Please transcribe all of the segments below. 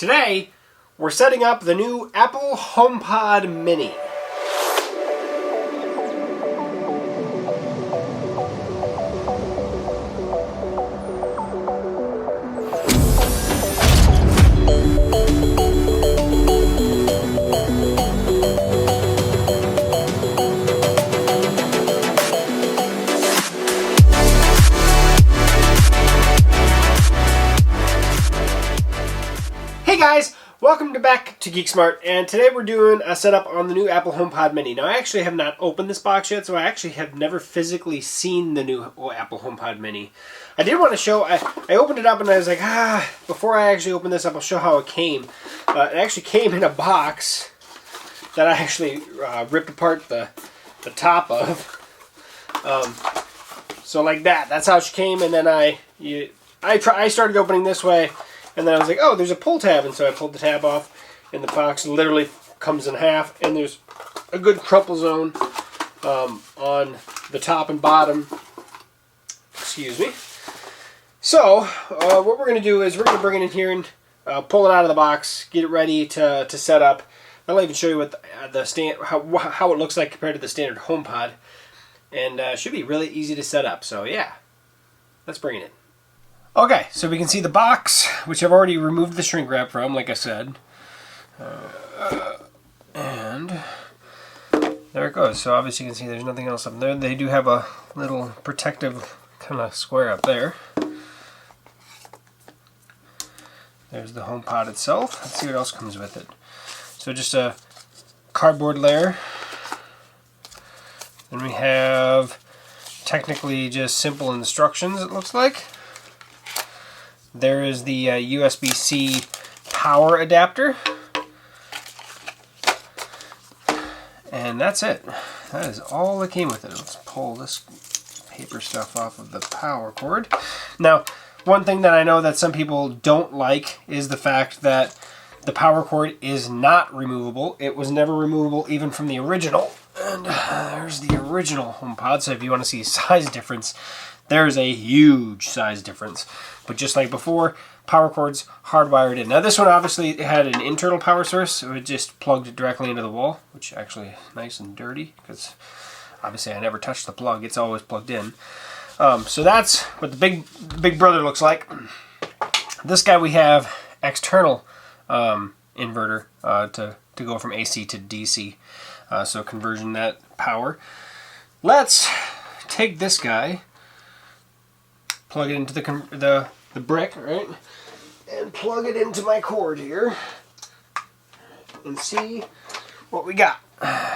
Today, we're setting up the new Apple Homepod Mini. Hey guys, welcome back to GeekSmart, and today we're doing a setup on the new Apple HomePod Mini. Now I actually have not opened this box yet, so I actually have never physically seen the new Apple HomePod Mini. I did want to show, I opened it up and I was like, before I actually open this up, I'll show how it came. It actually came in a box that I actually ripped apart the top of. So like that, that's how she came, and then I started opening this way. And then I was like, oh, there's a pull tab. And so I pulled the tab off, and the box literally comes in half. And there's a good crumple zone on the top and bottom. Excuse me. So what we're going to do is we're going to bring it in here and pull it out of the box, get it ready to set up. I'll even show you what how it looks like compared to the standard HomePod. And it should be really easy to set up. So yeah, let's bring it in. Okay, so we can see the box, which I've already removed the shrink wrap from, like I said. And there it goes. So obviously you can see there's nothing else up there. They do have a little protective kind of square up there. There's the HomePod itself. Let's see what else comes with it. So just a cardboard layer. Then we have technically just simple instructions, it looks like. There is the USB-C power adapter. And that's it. That is all that came with it. Let's pull this paper stuff off of the power cord. Now, one thing that I know that some people don't like is the fact that the power cord is not removable. It was never removable even from the original. And there's the original HomePod. So if you want to see a size difference, there's a huge size difference. But just like before, power cord's hardwired in. Now this one obviously had an internal power source, so it just plugged directly into the wall, which actually is nice and dirty, because obviously I never touched the plug, it's always plugged in. So that's what the big brother looks like. This guy we have external inverter to go from AC to DC, so conversion that power. Let's take this guy, plug it into the brick, right? And plug it into my cord here and see what we got.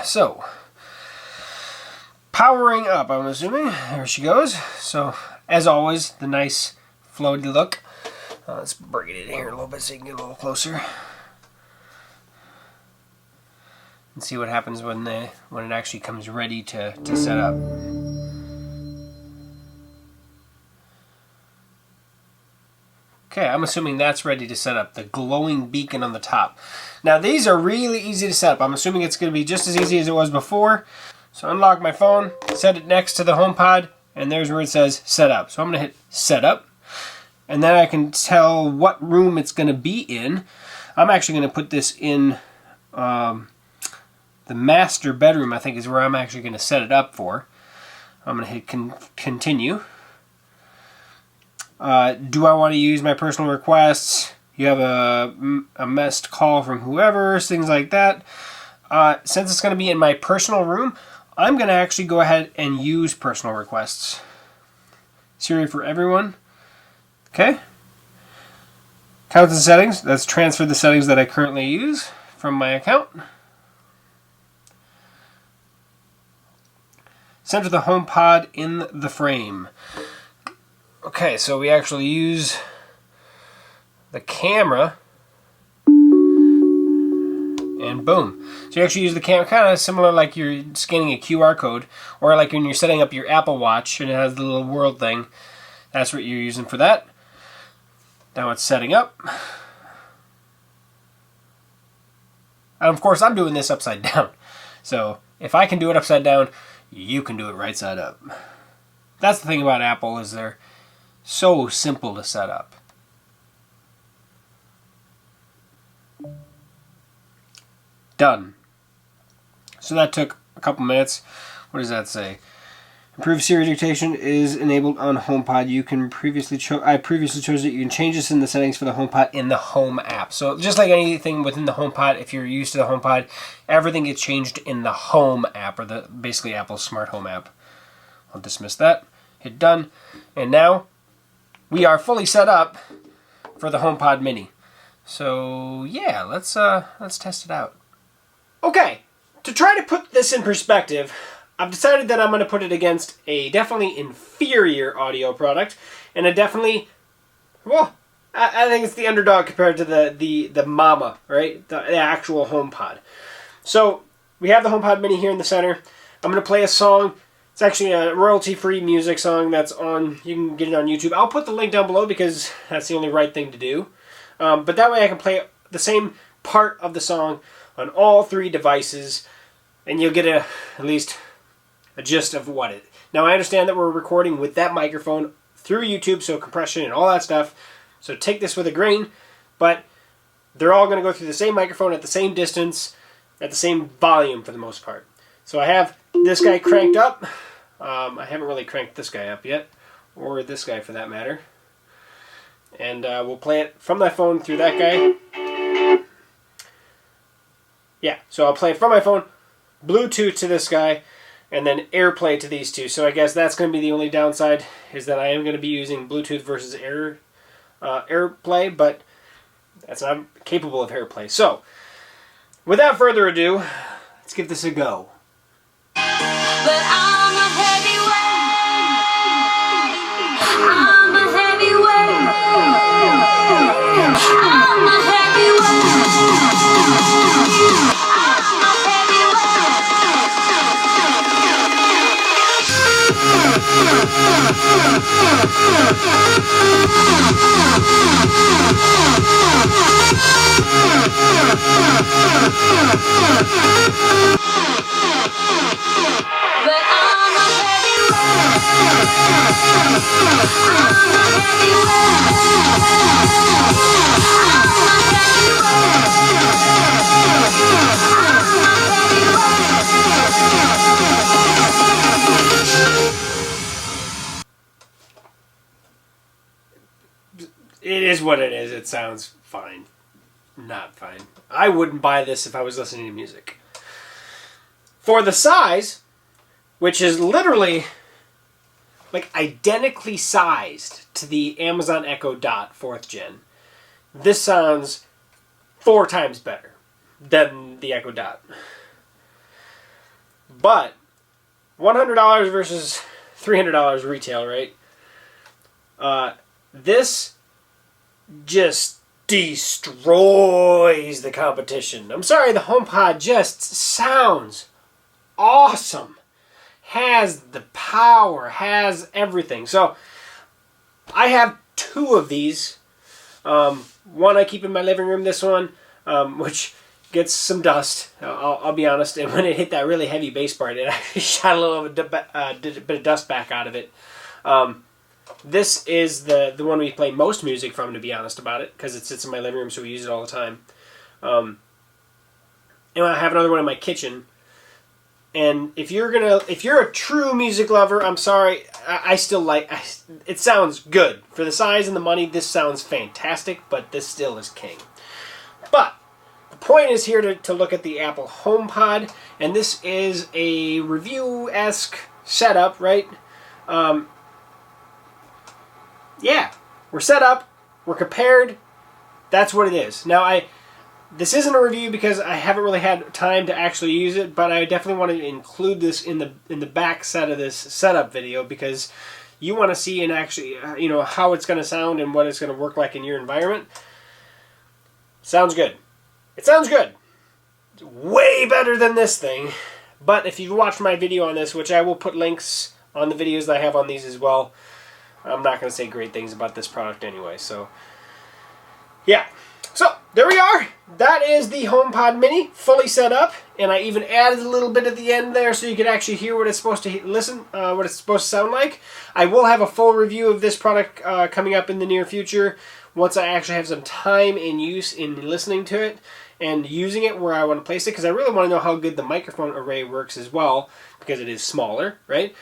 So, powering up, I'm assuming. There she goes. So, as always, the nice floaty look. Let's bring it in here a little bit so you can get a little closer. And see what happens when it actually comes ready to set up. Okay, I'm assuming that's ready to set up, the glowing beacon on the top. Now these are really easy to set up. I'm assuming it's going to be just as easy as it was before. So unlock my phone, set it next to the HomePod, and there's where it says set up. So I'm going to hit set up, and then I can tell what room it's going to be in. I'm actually going to put this in the master bedroom, I think is where I'm actually going to set it up for. I'm going to hit continue. Do I want to use my personal requests? You have a missed call from whoever, things like that. Since it's going to be in my personal room, I'm going to actually go ahead and use personal requests. Siri for everyone. Okay. Count the settings. Let's transfer the settings that I currently use from my account. Center the HomePod in the frame. Okay, so we actually use the camera, and boom. So you actually use the camera, kind of similar like you're scanning a QR code, or like when you're setting up your Apple Watch and it has the little world thing. That's what you're using for that. Now it's setting up. And of course I'm doing this upside down. So if I can do it upside down, you can do it right side up. That's the thing about Apple, is they're so simple to set up. Done. So that took a couple minutes. What does that say? Improved Siri dictation is enabled on HomePod. You can I previously chose it. You can change this in the settings for the HomePod in the Home app. So just like anything within the HomePod, if you're used to the HomePod, everything gets changed in the Home app, or basically Apple's smart home app. I'll dismiss that. Hit done. And now we are fully set up for the HomePod Mini. So yeah, let's test it out. Okay, to try to put this in perspective, I've decided that I'm going to put it against a definitely inferior audio product, and a definitely, well, I think it's the underdog compared to the mama, right? The actual HomePod. So we have the HomePod Mini here in the center. I'm going to play a song. It's actually a royalty-free music song that's on, you can get it on YouTube. I'll put the link down below because that's the only right thing to do. But that way I can play the same part of the song on all 3 devices, and you'll get at least a gist of what it. Now I understand that we're recording with that microphone through YouTube, so compression and all that stuff. So take this with a grain, but they're all going to go through the same microphone at the same distance, at the same volume for the most part. So I have this guy cranked up. I haven't really cranked this guy up yet, or this guy for that matter. And we'll play it from my phone through that guy. Yeah, so I'll play it from my phone, Bluetooth to this guy, and then AirPlay to these 2. So I guess that's going to be the only downside, is that I am going to be using Bluetooth versus AirPlay, but that's not capable of AirPlay. So, without further ado, let's give this a go. But I'm a heavyweight. I'm a heavyweight. I'm a heavyweight. I'm a But I'm a It is what it is. It sounds fine. Not fine. I wouldn't buy this if I was listening to music. For the size, which is literally like identically sized to the Amazon Echo Dot 4th Gen, this sounds 4 times better than the Echo Dot. But $100 versus $300 retail, right? This just destroys the competition. I'm sorry, the HomePod just sounds awesome. Has the power, has everything. So I have 2 of these. One I keep in my living room, this one, which gets some dust, I'll be honest, and when it hit that really heavy bass part, it actually shot a little bit of dust back out of it. This is the one we play most music from, to be honest about it, because it sits in my living room, so we use it all the time. And I have another one in my kitchen. And if you're a true music lover, I'm sorry, I still like, it sounds good. For the size and the money, this sounds fantastic, but this still is king. But the point is here to look at the Apple HomePod, and this is a review-esque setup, right? Yeah, we're set up, we're compared, that's what it is. Now, this isn't a review because I haven't really had time to actually use it, but I definitely want to include this in the back set of this setup video, because you want to see and actually, how it's going to sound and what it's going to work like in your environment. Sounds good. It sounds good. It's way better than this thing. But if you've watched my video on this, which I will put links on the videos that I have on these as well, I'm not going to say great things about this product anyway. So, yeah. So, there we are. That is the HomePod Mini, fully set up. And I even added a little bit at the end there so you can actually hear what it's supposed to what it's supposed to sound like. I will have a full review of this product coming up in the near future, once I actually have some time in use in listening to it and using it where I want to place it, because I really want to know how good the microphone array works as well, because it is smaller, right?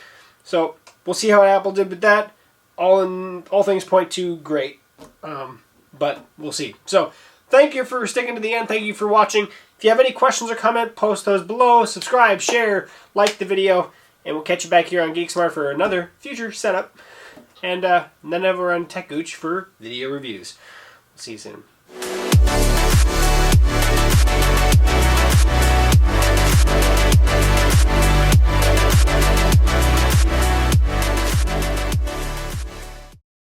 So we'll see how Apple did with that. All things point to great, but we'll see. So thank you for sticking to the end. Thank you for watching. If you have any questions or comment, post those below. Subscribe, share, like the video, and we'll catch you back here on GeekSmart for another future setup. And then over on Tech Gooch for video reviews. We'll see you soon.